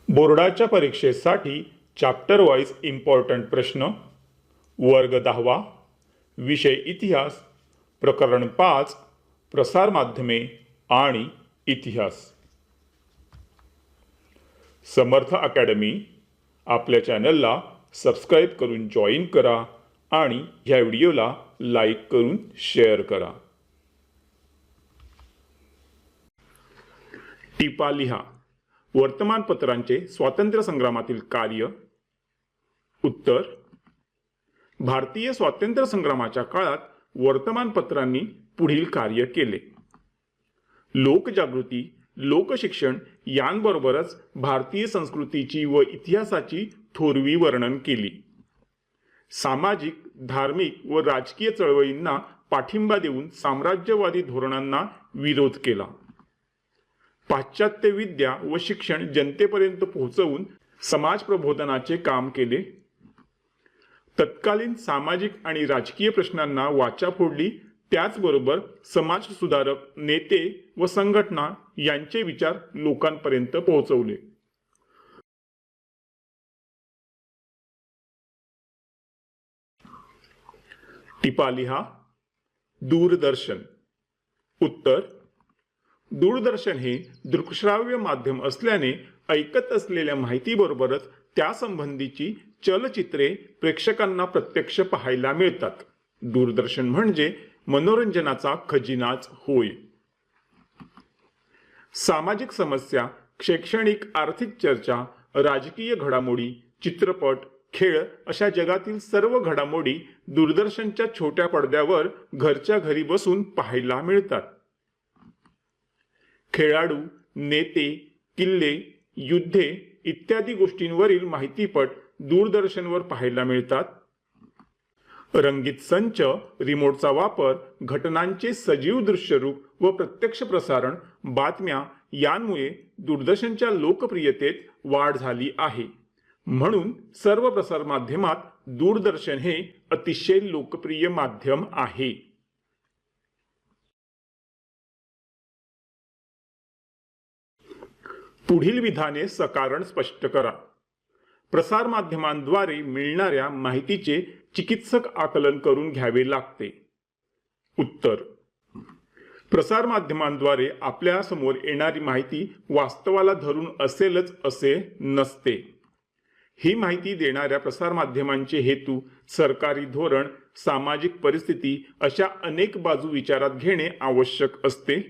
बोर्डाच्या परीक्षेसाठी chapter wise important प्रश्न, वर्ग 10वा, विषय इतिहास, प्रकरण 5, प्रसार माध्यमे आणि इतिहास. समर्थ अकॅडमी आपल्या चॅनलला सबस्क्राईब करून जॉईन करा आणि ह्या व्हिडिओला लाईक करून शेअर करा. टिपा लिहा. वर्तमानपत्रांचे स्वातंत्र्य संग्रामातील कार्य. उत्तर: भारतीय स्वातंत्र्य संग्रामाच्या काळात वर्तमानपत्रांनी पुढील कार्य केले. लोकजागृती, लोकशिक्षण यांबरोबरच भारतीय संस्कृतीची व इतिहासाची थोरवी वर्णन केली. सामाजिक, धार्मिक व राजकीय चळवळींना पाठिंबा देऊन साम्राज्यवादी धोरणांना विरोध केला. पाश्चात्य विद्या व शिक्षण जनतेपर्यंत पोहोचवून समाज प्रबोधनाचे काम केले. तत्कालीन सामाजिक आणि राजकीय प्रश्नांना वाचा फोडली. त्याचबरोबर समाज सुधारक, नेते व संघटना यांचे विचार लोकांपर्यंत पोहोचवले. टिपा लिहा. दूरदर्शन. उत्तर: दूरदर्शन हे दृकश्राव्य माध्यम असल्याने ऐकत असलेल्या माहितीबरोबरच त्यासंबंधीची चलचित्रे प्रेक्षकांना प्रत्यक्ष पाहायला मिळतात. दूरदर्शन म्हणजे मनोरंजनाचा खजिनाच होय. सामाजिक समस्या, शैक्षणिक आर्थिक चर्चा, राजकीय घडामोडी, चित्रपट, खेळ अशा जगातील सर्व घडामोडी दूरदर्शनच्या छोट्या पडद्यावर घरच्या घरी बसून पाहायला मिळतात. खेळाडू, नेते, किल्ले, युद्धे इत्यादी गोष्टींवरील माहितीपट दूरदर्शनवर पाहायला मिळतात. रंगीत संच, रिमोटचा वापर, घटनांचे सजीव दृश्यरूप व प्रत्यक्ष प्रसारण, बातम्या यांमुळे दूरदर्शनच्या लोकप्रियतेत वाढ झाली आहे. म्हणून सर्व प्रसार माध्यमात दूरदर्शन हे अतिशय लोकप्रिय माध्यम आहे. पुढील विधाने सकारण स्पष्ट करा. प्रसार माध्यमांद्वारे मिळणाऱ्या माहितीचे चिकित्सक आकलन करून घ्यावे लागते. उत्तर: प्रसार माध्यमांद्वारे आपल्या समोर येणारी माहिती वास्तवाला धरून असेलच असे नसते. ही माहिती देणाऱ्या प्रसार माध्यमांचे हेतू, सरकारी धोरण, सामाजिक परिस्थिती अशा अनेक बाजू विचारात घेणे आवश्यक असते.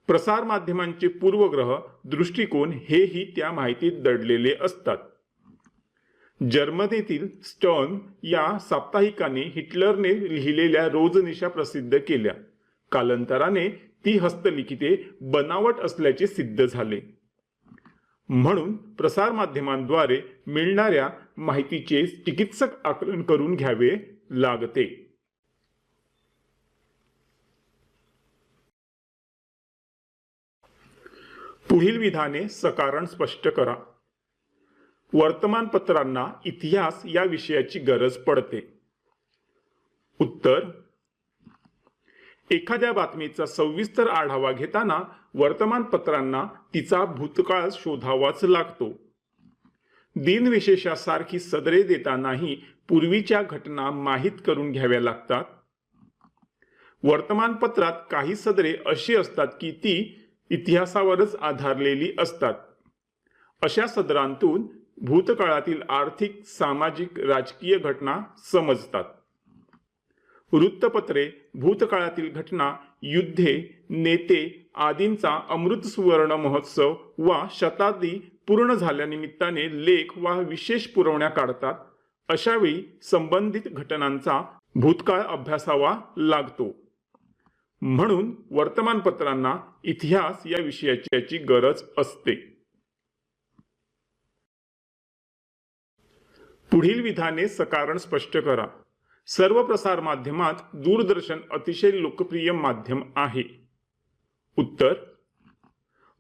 प्रसार माध्यमांचे पूर्वग्रह, दृष्टिकोन हेही त्या माहितीत दडलेले असतात. जर्मनीतील स्टर्न या साप्ताहिकाने हिटलरने लिहिलेल्या रोजनिशा प्रसिद्ध केल्या. कालांतराने ती हस्तलिखिते बनावट असल्याचे सिद्ध झाले. म्हणून प्रसार माध्यमांद्वारे मिळणाऱ्या माहितीचे चिकित्सक आकलन करून घ्यावे लागते. पुढील विधाने सकारण स्पष्ट करा. वर्तमानपत्रांना इतिहास या विषयाची गरज पडते. उत्तर: एखाद्या बातमीचा सविस्तर आढावा घेताना वर्तमानपत्रांना तिचा भूतकाळ शोधावाच लागतो. दिनविशेषासारखी सदरे देतानाही पूर्वीच्या घटना माहीत करून घ्याव्या लागतात. वर्तमानपत्रात काही सदरे अशी असतात की ती इतिहासावरच आधारलेली असतात. अशा सदरांतून भूतकाळातील आर्थिक, सामाजिक, राजकीय घटना समजतात. वृत्तपत्रे भूतकाळातील घटना, युद्धे, नेते आदींचा अमृत सुवर्ण महोत्सव वा शताब्दी पूर्ण झाल्यानिमित्ताने लेख वा विशेष पुरवण्या काढतात. अशावेळी संबंधित घटनांचा भूतकाळ अभ्यासावा लागतो. म्हणून वर्तमानपत्रांना इतिहास या विषयाची गरज असते. पुढील विधाने सकारण स्पष्ट करा. सर्व प्रसार माध्यमात दूरदर्शन अतिशय लोकप्रिय माध्यम आहे. उत्तर: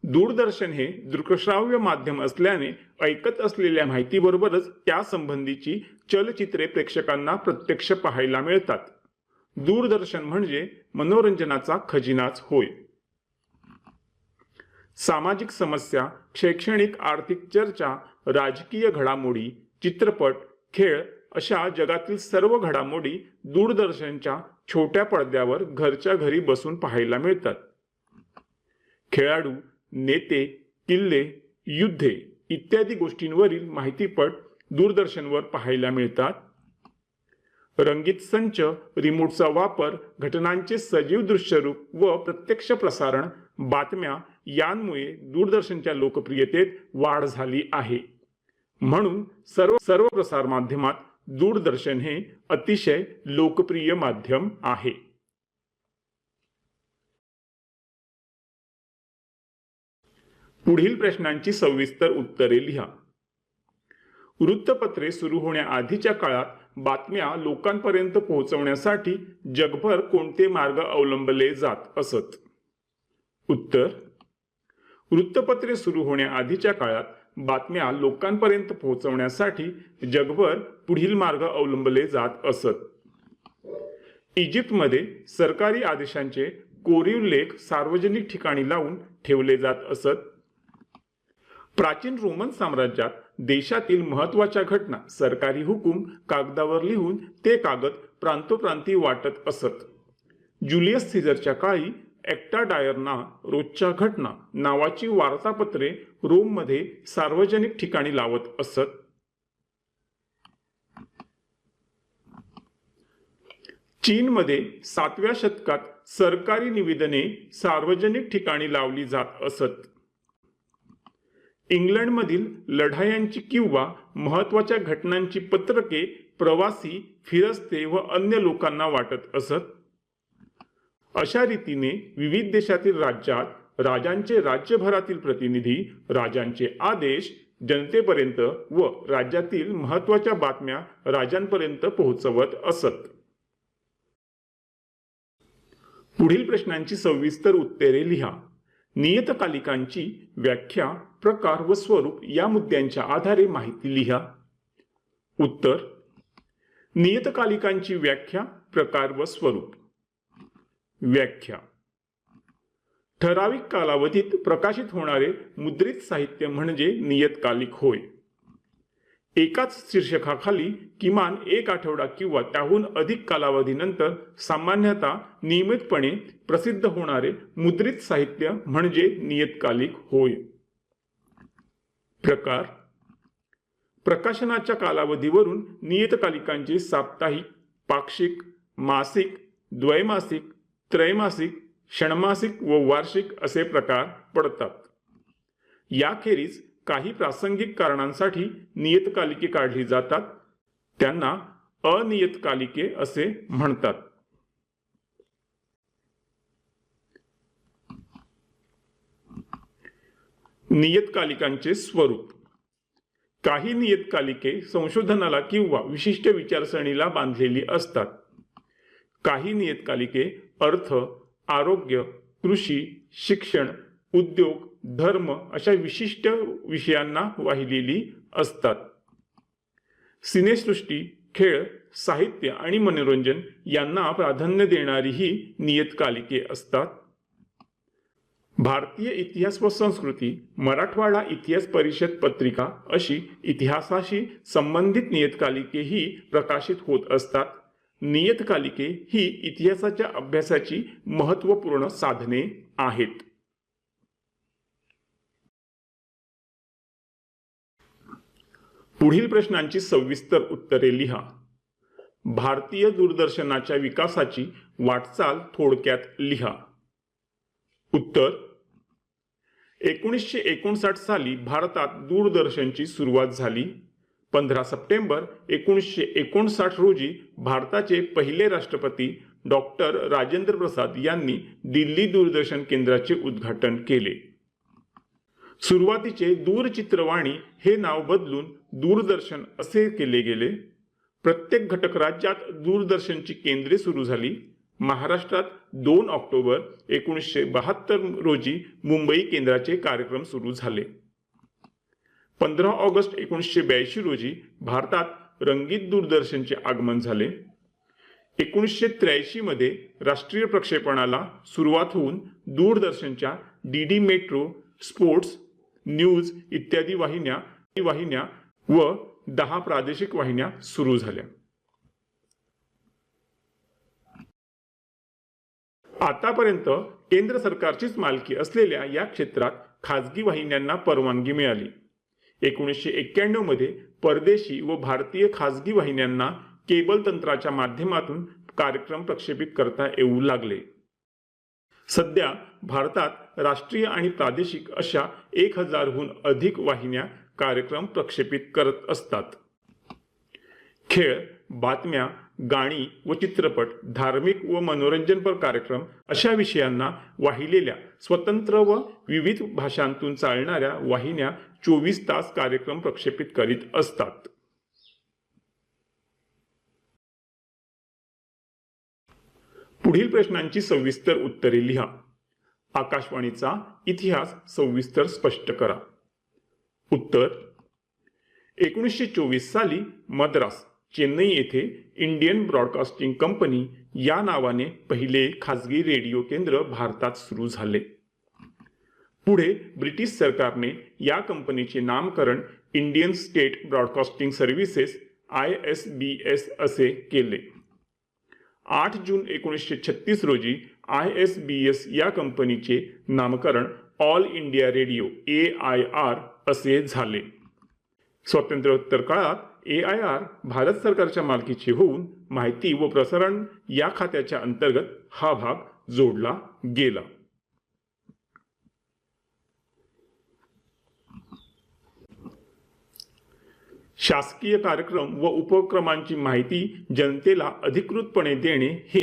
दूरदर्शन हे दृकश्राव्य माध्यम असल्याने ऐकत असलेल्या माहितीबरोबरच त्यासंबंधीची चलचित्रे प्रेक्षकांना प्रत्यक्ष पाहायला मिळतात. दूरदर्शन म्हणजे मनोरंजनाचा खजिनाच होय. सामाजिक समस्या, शैक्षणिक आर्थिक चर्चा, राजकीय घडामोडी, चित्रपट, खेळ अशा जगातील सर्व घडामोडी दूरदर्शनच्या छोट्या पडद्यावर घरच्या घरी बसून पाहायला मिळतात. खेळाडू, नेते, किल्ले, युद्धे इत्यादी गोष्टींवरील माहितीपट दूरदर्शनवर पाहायला मिळतात. रंगीत संच, रिमोटचा वापर, घटनांचे सजीव दृश्यरूप व प्रत्यक्ष प्रसारण, बातम्या यांमुळे दूरदर्शनच्या लोकप्रियतेत वाढ झाली आहे. म्हणून सर्व प्रसार माध्यमात दूरदर्शन हे अतिशय लोकप्रिय माध्यम आहे. पुढील प्रश्नांची सविस्तर उत्तरे लिहा. वृत्तपत्रे सुरू होण्याआधीच्या काळात बातम्या लोकांपर्यंत पोहोचवण्यासाठी जगभर कोणते मार्ग अवलंबले जात असत? उत्तर: वृत्तपत्रे सुरू होण्याआधीच्या काळात बातम्या लोकांपर्यंत पोहोचवण्यासाठी जगभर पुढील मार्ग अवलंबले जात असत. इजिप्तमध्ये सरकारी आदेशांचे कोरीव लेख सार्वजनिक ठिकाणी लावून ठेवले जात असत. प्राचीन रोमन साम्राज्यात देशातील महत्त्वाच्या घटना सरकारी हुकूम कागदावर लिहून ते कागद प्रांतोप्रांती वाटत असत. जुलियस सीझरच्या काळी ॲक्टा डायरना रोजच्या घटना नावाची वार्तापत्रे रोममध्ये सार्वजनिक ठिकाणी लावत असत. चीनमध्ये 7व्या शतकात सरकारी निवेदने सार्वजनिक ठिकाणी लावली जात असत. इंग्लंडमधील लढायांची किंवा महत्त्वाच्या घटनांची पत्रके प्रवासी, फिरस्ते व अन्य लोकांना वाटत असत. अशा रीतीने विविध देशातील राज्यात राजांचे राज्यभरातील प्रतिनिधी राजांचे आदेश जनतेपर्यंत व राज्यातील महत्त्वाच्या बातम्या राजांपर्यंत पोहोचवत असत. पुढील प्रश्नांची सविस्तर उत्तरे लिहा. नियतकालिकांची व्याख्या, प्रकार व स्वरूप या मुद्द्यांच्या आधारे माहिती लिहा. उत्तर: नियतकालिकांची व्याख्या, प्रकार व स्वरूप. व्याख्या: ठराविक कालावधीत प्रकाशित होणारे मुद्रित साहित्य म्हणजे नियतकालिक होय. एकाच शीर्षकाखाली किमान एक आठवडा किंवा त्याहून अधिक कालावधीनंतर सामान्यतः नियमितपणे प्रसिद्ध होणारे मुद्रित साहित्य म्हणजे नियतकालिक होय. प्रकार: प्रकाशनाच्या कालावधीवरून नियतकालिकांचे साप्ताहिक, पाक्षिक, मासिक, द्वैमासिक, त्रैमासिक, षण्मासिक व वार्षिक असे प्रकार पडतात. याखेरीज काही प्रासंगिक कारणांसाठी नियतकालिके काढली जातात. त्यांना अनियतकालिके असे म्हणतात. नियतकालिकांचे स्वरूप: काही नियतकालिके संशोधनाला किंवा विशिष्ट विचारसरणीला बांधलेली असतात. काही नियतकालिके अर्थ, आरोग्य, कृषी, शिक्षण, उद्योग, धर्म अशा विशिष्ट विषयांना वाहिलेली असतात. सिनेसृष्टी, खेळ, साहित्य आणि मनोरंजन यांना प्राधान्य देणारी ही नियतकालिके असतात. भारतीय इतिहास व संस्कृती, मराठवाडा इतिहास परिषद पत्रिका अशी इतिहासाशी संबंधित नियतकालिकेही प्रकाशित होत असतात. नियतकालिके ही इतिहासाच्या अभ्यासाची महत्त्वपूर्ण साधने आहेत. पुढील प्रश्नांची सविस्तर उत्तरे लिहा. भारतीय दूरदर्शनाच्या विकासाची वाटचाल थोडक्यात लिहा. उत्तर: 1959 साली भारतात दूरदर्शनची सुरुवात झाली. 15 सप्टेंबर 1959 रोजी भारताचे पहिले राष्ट्रपती डॉक्टर राजेंद्र प्रसाद यांनी दिल्ली दूरदर्शन केंद्राचे उद्घाटन केले. सुरुवातीचे दूरचित्रवाणी हे नाव बदलून दूरदर्शन असे केले गेले. प्रत्येक घटक राज्यात दूरदर्शनची केंद्रे सुरू झाली. महाराष्ट्रात 2 ऑक्टोबर 1972 रोजी मुंबई केंद्राचे कार्यक्रम सुरू झाले. 15 ऑगस्ट 1982 रोजी भारतात रंगीत दूरदर्शनचे आगमन झाले. 1983 मध्ये राष्ट्रीय प्रक्षेपणाला सुरुवात होऊन दूरदर्शनच्या डीडी मेट्रो, स्पोर्ट्स, न्यूज इत्यादी वाहिन्या व 10 प्रादेशिक वाहिन्या सुरू झाल्या. आतापर्यंत केंद्र सरकारचीच मालकी असलेल्या या क्षेत्रात खाजगी वाहिन्यांना परवानगी मिळाली. 1991 मध्ये परदेशी व भारतीय खाजगी वाहिन्यांना केबल तंत्राच्या माध्यमातून कार्यक्रम प्रक्षेपित करता येऊ लागले. सध्या भारतात राष्ट्रीय आणि प्रादेशिक अशा 1000हून अधिक वाहिन्या कार्यक्रम प्रक्षेपित करत असतात. खेळ, बातम्या, गाणी व चित्रपट, धार्मिक व मनोरंजनपर कार्यक्रम अशा विषयांना वाहिलेल्या स्वतंत्र व विविध भाषांतून चालणाऱ्या वाहिन्या 24 तास कार्यक्रम प्रक्षेपित करीत असतात. पुढील प्रश्नांची सविस्तर उत्तरे लिहा. आकाशवाणीचा इतिहास सविस्तर स्पष्ट करा. उत्तर: 1924 साली मद्रास, चेन्नई येथे इंडियन ब्रॉडकास्टिंग कंपनी या नावाने पहिले खाजगी रेडिओ केंद्र भारतात सुरू झाले. पुढे ब्रिटिश सरकारने या कंपनीचे नामकरण Indian state broadcasting services ISBS असे केले. 8 जून 1936 रोजी ISBS या कंपनीचे नामकरण ऑल इंडिया रेडिओ AIR असे झाले. स्वातंत्र्योत्तर काळात AIR भारत सरकारच्या मालकीचे होऊन माहिती व प्रसारण या खात्याच्या अंतर्गत हा भाग जोडला गेला. शासकीय कार्यक्रम व उपक्रमांची माहिती जनतेला अधिकृतपणे देणे हे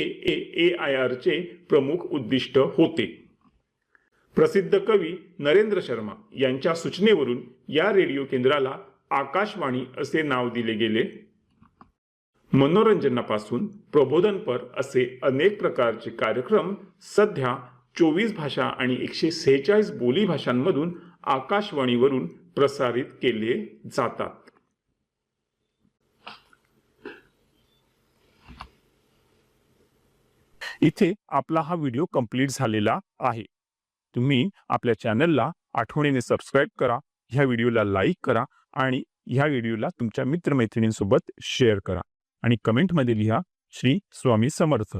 AIR चे प्रमुख उद्दिष्ट होते. प्रसिद्ध कवी नरेंद्र शर्मा यांच्या सूचनेवरून या रेडिओ केंद्राला आकाशवाणी असे नाव दिले गेले. मनोरंजनापासून प्रबोधनपर असे अनेक प्रकारचे कार्यक्रम सध्या 24 भाषा आणि 146 बोली भाषांमधून आकाशवाणीवरून प्रसारित केले जातात. इथे आपला हा व्हिडिओ कंप्लीट झालेला आहे. तुम्ही आपल्या चॅनलला आठवणीने सबस्क्राईब करा, ह्या व्हिडिओला लाईक करा आणि ह्या व्हिडिओला तुमच्या मित्रमैत्रिणींसोबत शेअर करा आणि कमेंटमध्ये लिहा श्री स्वामी समर्थ.